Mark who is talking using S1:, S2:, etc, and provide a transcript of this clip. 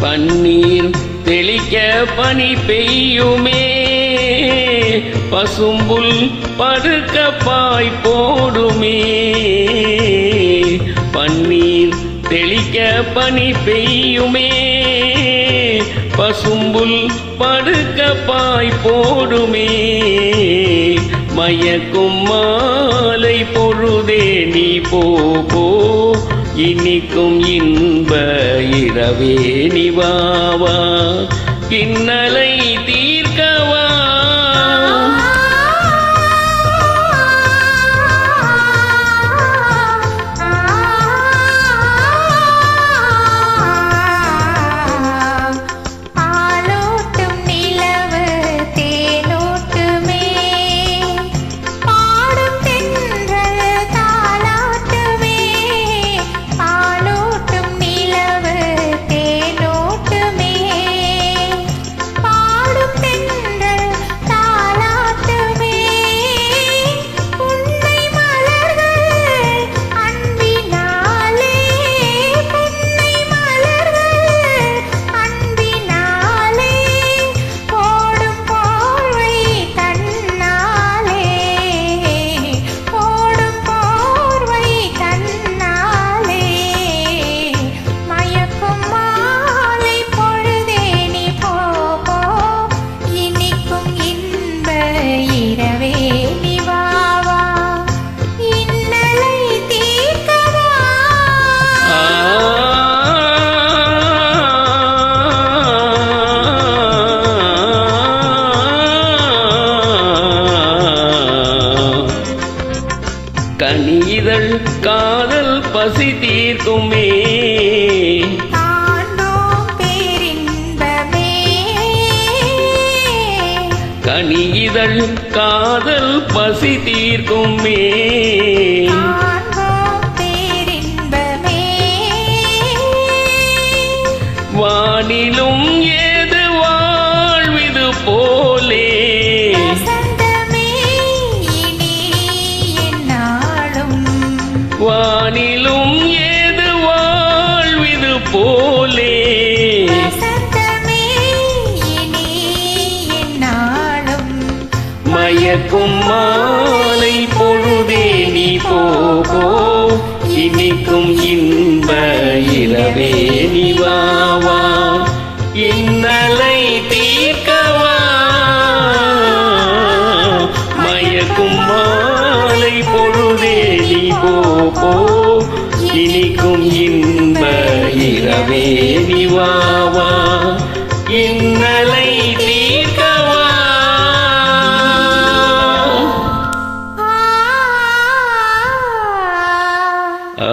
S1: பன்னீர் தெளிக்க பனி பெய்யுமே, பசும்புல் படுக்க பாய் போடுமே. பன்னீர் தெளிக்க பனி பெய்யுமே, பசும்புல் படுக்க பாய் போடுமே. மயக்கும் மாலை பொழுதே நீ போ போ, இனிக்கும் இன்ப இரவே நிவாவா, இன்னலை தீர்க்கவா. கனிதழ் காதல் பசி தீர்க்குமே, கனிதழ் காதல் பசி தீர்க்குமே. வானிலும் ஏது வாழ்விது போலே, வானிலும் ஏது வாழ்விது போலே. மயக்கும் மாலை பொழுதே நீ போ போ, இனிக்கும் இன்ப இரவே நிவாவா, இன்னலை தீர்க்கவா. மயக்கும் மாலை பொழுதே நீ போ போ, இனிக்கும் இன்ப இரவே நிவாவா, இன்னலை தீர்க்கவா. ஆ